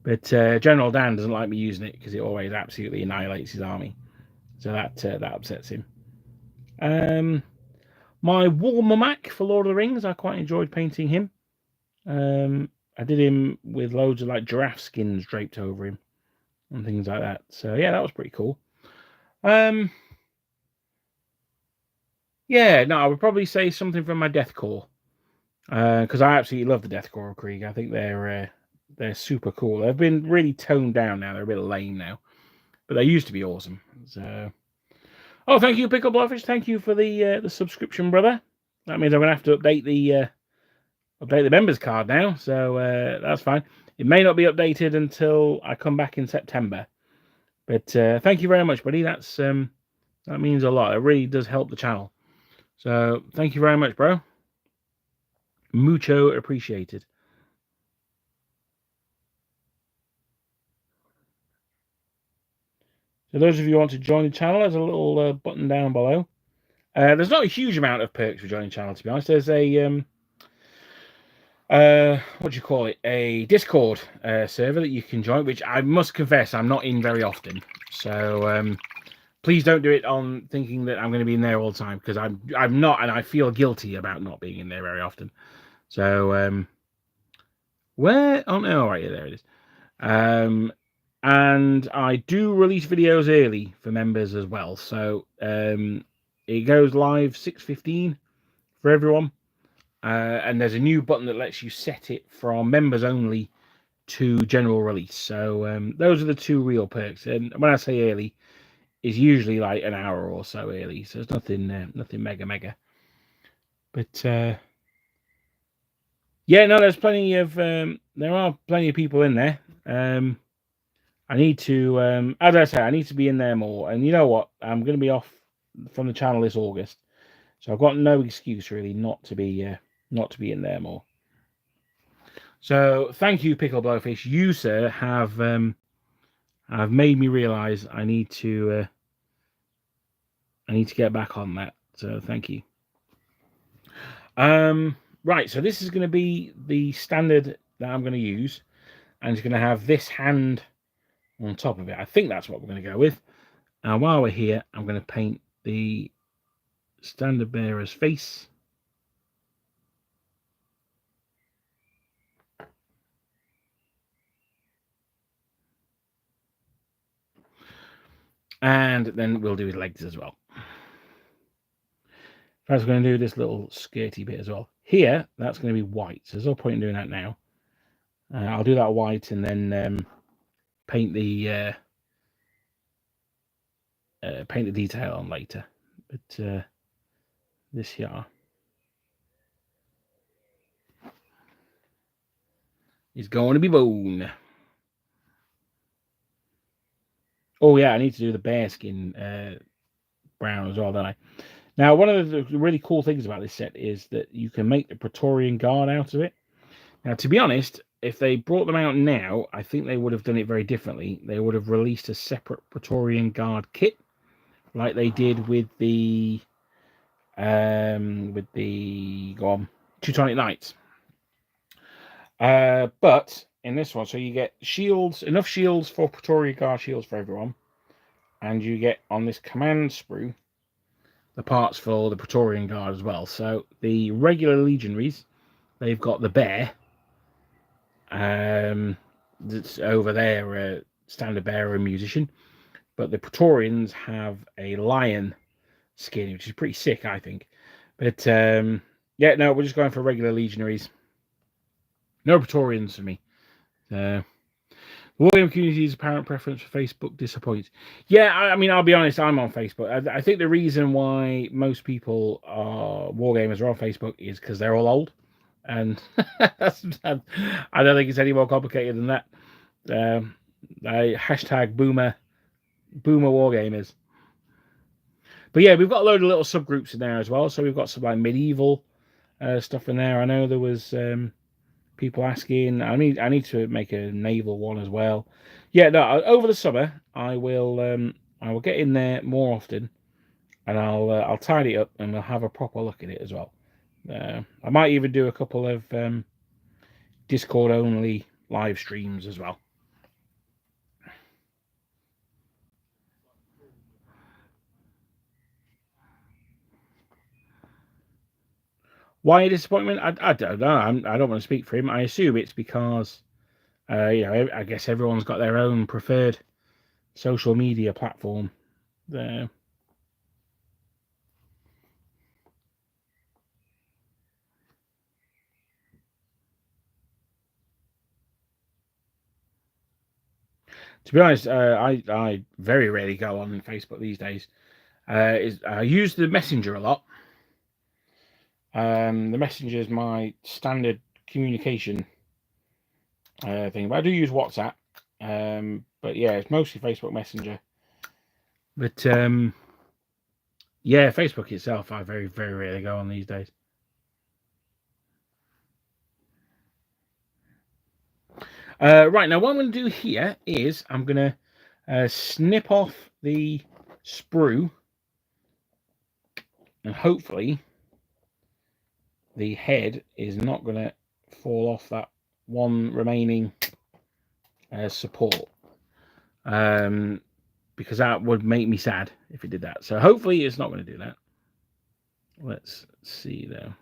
But General Dan doesn't like me using it because it always absolutely annihilates his army, so that upsets him. My War Mac for Lord of the Rings, I quite enjoyed painting him. I did him with loads of like giraffe skins draped over him and things like that. So yeah, that was pretty cool. Yeah, no, I would probably say something from my Death Corps because I absolutely love the Death Corps of Krieg. I think they're super cool. They've been really toned down now. They're a bit lame now, but they used to be awesome. So, oh, thank you, Pickle Blowfish. Thank you for the subscription, brother. That means I'm gonna have to update the members card now. So that's fine. It may not be updated until I come back in September, but thank you very much, buddy. That means a lot. It really does help the channel. So thank you very much, bro. Mucho appreciated. So those of you who want to join the channel, there's a little button down below. There's not a huge amount of perks for joining the channel, to be honest. There's a what do you call it? A Discord server that you can join, which I must confess I'm not in very often. So please don't do it on thinking that I'm going to be in there all the time, because I'm not, and I feel guilty about not being in there very often. So where? Oh no! Right, yeah, there it is. And I do release videos early for members as well. So it goes live 6:15 for everyone. And there's a new button that lets you set it from members only to general release. So those are the two real perks. And when I say early, it's usually like an hour or so early. So it's nothing mega. But yeah, no, there's plenty of there are plenty of people in there. I need to, as I say, I need to be in there more. And you know what? I'm going to be off from the channel this August, so I've got no excuse really not to be in there more. So thank you, Pickle Blowfish. You, sir, have made me realise I need to get back on that. So thank you. Right. So this is going to be the standard that I'm going to use, and it's going to have this hand on top of it. I think that's what we're going to go with. Now, while we're here, I'm going to paint the standard bearer's face. And then we'll do his legs as well. First, we're going to do this little skirty bit as well. Here, that's going to be white. So there's no point in doing that now. I'll do that white and then paint the detail on later. But this here is going to be bone. Oh yeah, I need to do the bearskin brown as well, don't I? Now, one of the really cool things about this set is that you can make the Praetorian Guard out of it. Now, to be honest, if they brought them out now, I think they would have done it very differently. They would have released a separate Praetorian Guard kit, like they did with the Teutonic Knights. But in this one, so you get shields, enough shields for Praetorian Guard shields for everyone, and you get on this command sprue the parts for the Praetorian Guard as well. So the regular legionaries, they've got the bear. That's over there, standard bearer and musician. But the Praetorians have a lion skin, which is pretty sick, I think. But yeah, no, we're just going for regular legionaries. No Praetorians for me. The Wargame community's apparent preference for Facebook disappoints. Yeah, I mean, I'll be honest, I'm on Facebook. I think the reason why most people are Wargamers are on Facebook is because they're all old. And I don't think it's any more complicated than that. Hashtag boomer Wargamers. But yeah, we've got a load of little subgroups in there as well. So we've got some like medieval stuff in there. I know there was people asking. I need to make a naval one as well. Yeah, no. Over the summer, I will get in there more often, and I'll tidy it up, and we'll have a proper look at it as well. I might even do a couple of Discord only live streams as well. Why a disappointment? I don't know. I don't want to speak for him. I assume it's because, I guess everyone's got their own preferred social media platform. There. To be honest, I very rarely go on Facebook these days. I use the Messenger a lot. The Messenger is my standard communication thing, but I do use WhatsApp. But yeah, it's mostly Facebook Messenger. But yeah, Facebook itself, I very, very rarely go on these days. Right, now what I'm going to do here is I'm going to snip off the sprue, and hopefully the head is not going to fall off that one remaining support, because that would make me sad if it did that. So hopefully it's not going to do that. Let's see though.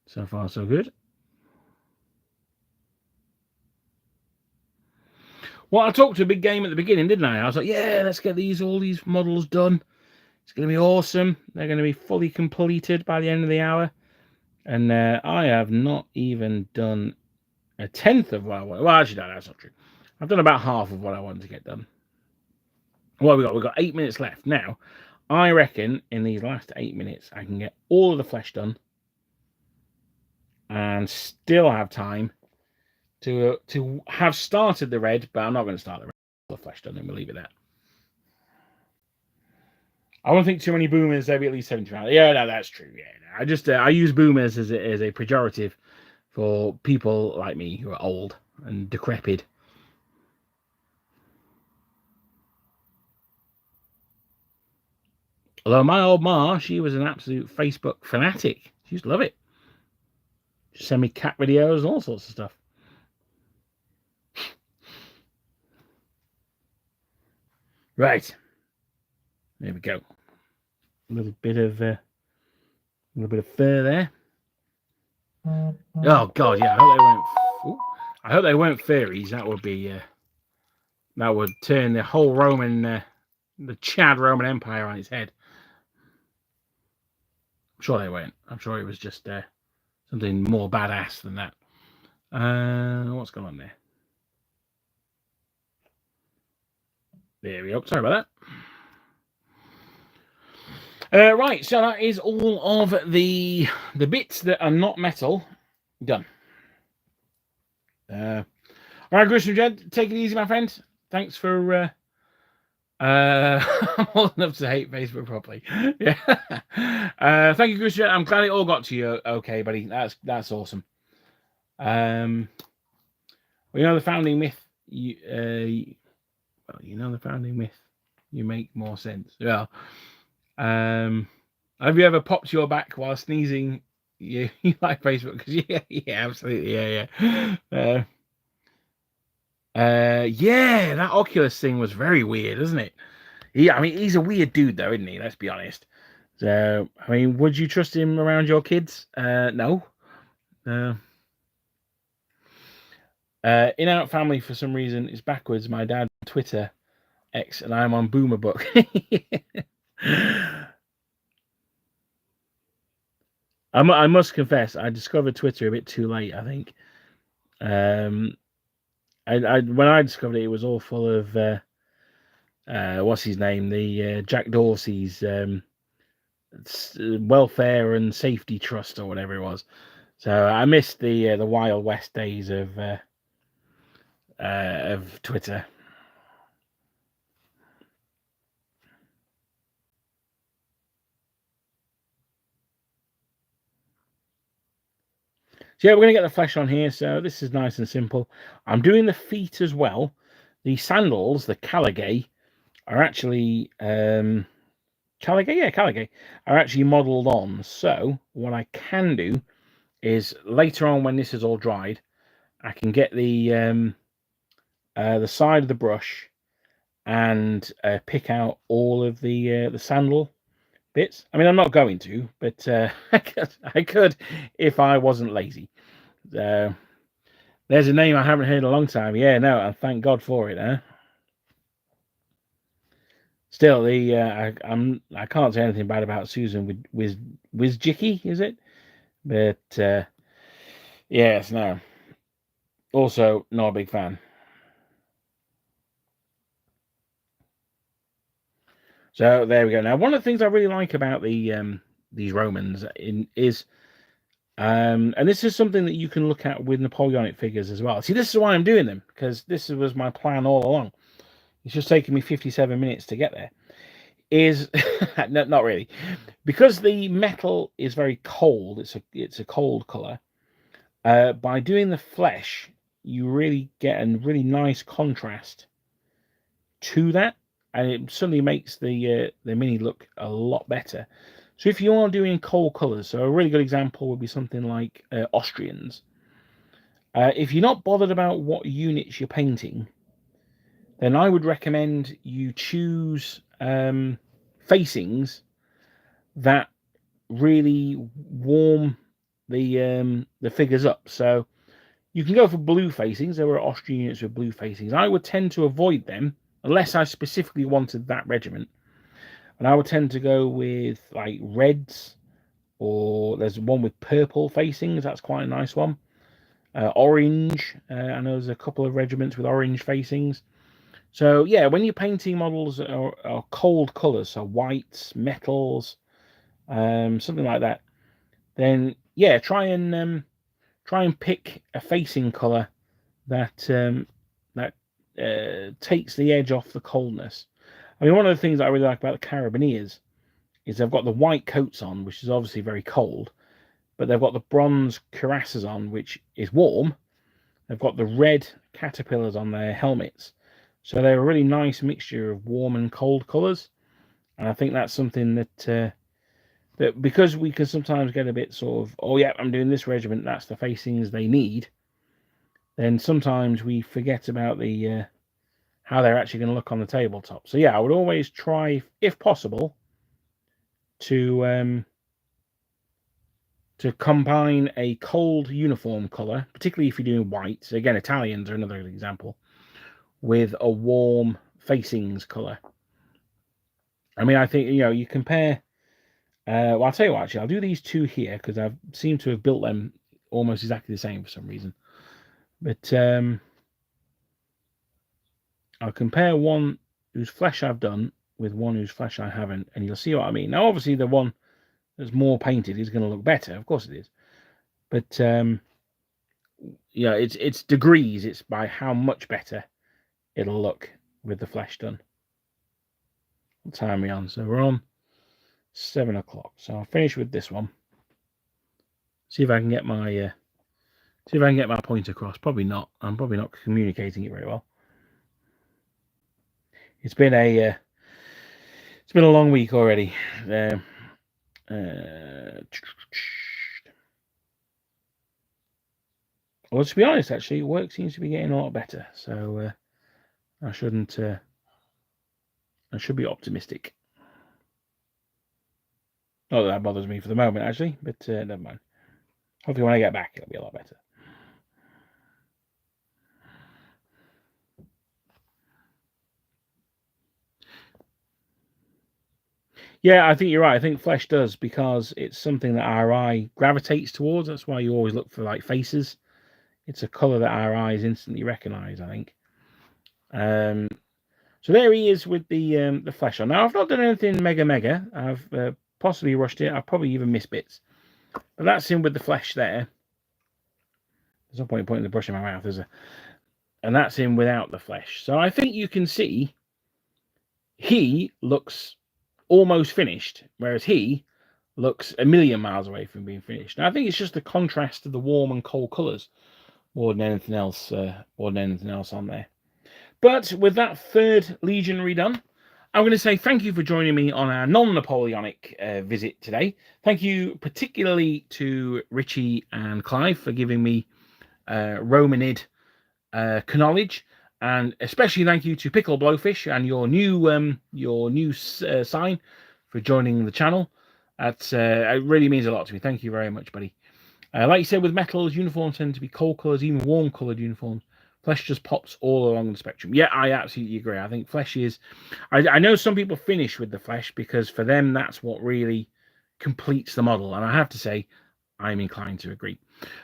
So far so good. Well, I talked to a big game at the beginning, didn't I? I was like, yeah, let's get all these models done. It's going to be awesome. They're going to be fully completed by the end of the hour. And I have not even done a tenth of what I wanted. Well, actually, no, that's not true. I've done about half of what I wanted to get done. What have we got? We've got 8 minutes left. Now, I reckon in these last 8 minutes, I can get all of the flesh done and still have time to have started the red, but I'm not going to start the red. All the flesh done, and we'll leave it there. I don't think too many boomers. There'll be at least 70 rounds. Yeah, no, that's true. Yeah, no, I use boomers as a pejorative for people like me who are old and decrepit. Although my old ma, she was an absolute Facebook fanatic. She used to love it. She'd send me cat videos and all sorts of stuff. Right. There we go. A little bit of fur there. Oh God, yeah. I hope they weren't fairies. That would be that would turn the whole the Chad Roman Empire on its head. I'm sure they weren't. I'm sure it was just something more badass than that. What's going on there? There we go. Sorry about that. Right, so that is all of the bits that are not metal done. All right, Grisham Jed, take it easy, my friend. Thanks for. I'm old enough to hate Facebook properly. Yeah. Thank you, Grisham. I'm glad it all got to you. Okay, buddy. That's awesome. Well, you know the founding myth. You know the founding myth. You make more sense. Well, have you ever popped your back while sneezing? You like Facebook? Because yeah, absolutely, yeah. Yeah, that Oculus thing was very weird, isn't it? I mean, he's a weird dude, though, isn't he? Let's be honest. So, I mean, would you trust him around your kids? No. In Out Family, for some reason, is backwards. My dad on Twitter, X, and I'm on Boomer Book. I must confess, I discovered Twitter a bit too late, I think. When I discovered it, it was all full of what's his name, the Jack Dorsey's Welfare and Safety Trust or whatever it was. So I missed the Wild West days of Twitter. So yeah, we're going to get the flesh on here. So this is nice and simple. I'm doing the feet as well. The sandals, the Caligay, are actually Caligay are actually modelled on. So what I can do is later on, when this is all dried, I can get the side of the brush and pick out all of the sandal bits. I mean, I'm not going to, but I could if I wasn't lazy. There's a name I haven't heard in a long time. Yeah, no, and thank God for it. Huh? Still, I can't say anything bad about Susan with Wizjicky, is it? But yes, no. Also, not a big fan. So there we go. Now, one of the things I really like about these Romans is and this is something that you can look at with Napoleonic figures as well. See, this is why I'm doing them, because this was my plan all along. It's just taken me 57 minutes to get there. Is no, not really, because the metal is very cold. It's a cold color. By doing the flesh, you really get a really nice contrast to that, and it suddenly makes the mini look a lot better. So if you are doing cold colors, so a really good example would be something like Austrians. If you're not bothered about what units you're painting, then I would recommend you choose facings that really warm the figures up. So you can go for blue facings. There were Austrian units with blue facings. I would tend to avoid them unless I specifically wanted that regiment. And I would tend to go with like reds, or there's one with purple facings. That's quite a nice one. Orange. I know there's a couple of regiments with orange facings. So yeah, when you're painting models are cold colours, so whites, metals, something like that, then yeah, try and pick a facing colour that takes the edge off the coldness. I mean, one of the things that I really like about the Carabiniers is they've got the white coats on, which is obviously very cold, but they've got the bronze cuirasses on, which is warm. They've got the red caterpillars on their helmets. So they're a really nice mixture of warm and cold colours. And I think that's something that because we can sometimes get a bit sort of, oh yeah, I'm doing this regiment, that's the facings they need, then sometimes we forget about the how they're actually going to look on the tabletop. So yeah, I would always try, if possible, to combine a cold uniform colour, particularly if you're doing white. So again, Italians are another example, with a warm facings colour. I mean, I think, you compare. Well, I'll tell you what, actually, I'll do these two here because I seem to have built them almost exactly the same for some reason. But I'll compare one whose flesh I've done with one whose flesh I haven't, and you'll see what I mean. Now, obviously, the one that's more painted is going to look better. Of course it is. But, yeah, it's degrees. It's by how much better it'll look with the flesh done. What time are we on? So we're on 7 o'clock. So I'll finish with this one. See if I can get my point across. Probably not. I'm probably not communicating it very well. It's been a long week already. Well, to be honest, actually, work seems to be getting a lot better. So I should be optimistic. Not that that bothers me for the moment, actually, but never mind. Hopefully, when I get back, it'll be a lot better. Yeah, I think you're right. I think flesh does, because it's something that our eye gravitates towards. That's why you always look for like faces. It's a colour that our eyes instantly recognise, I think. So there he is with the flesh on. Now, I've not done anything mega. I've possibly rushed it. I've probably even missed bits. But that's him with the flesh there. There's no point in putting the brush in my mouth, is there? And that's him without the flesh. So I think you can see he looks almost finished, whereas he looks a million miles away from being finished. Now, I think it's just the contrast of the warm and cold colours more than anything else on there. But with that third legionary done, I'm going to say thank you for joining me on our non-Napoleonic visit today. Thank you particularly to Richie and Clive for giving me Romanid knowledge, and especially thank you to Pickle Blowfish and your new sign for joining the channel. It really means a lot to me. Thank you very much, buddy. Like you said, with metals, uniforms tend to be cold colours, even warm coloured uniforms. Flesh just pops all along the spectrum. Yeah, I absolutely agree. I think flesh is... I know some people finish with the flesh because for them, that's what really completes the model. And I have to say, I'm inclined to agree.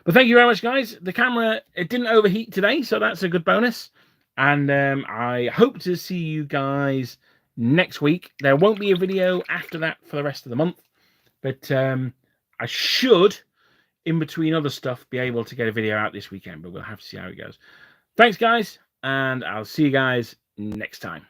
But thank you very much, guys. The camera, it didn't overheat today, so that's a good bonus. And I hope to see you guys next week. There won't be a video after that for the rest of the month. But I should, in between other stuff, be able to get a video out this weekend. But we'll have to see how it goes. Thanks, guys, and I'll see you guys next time.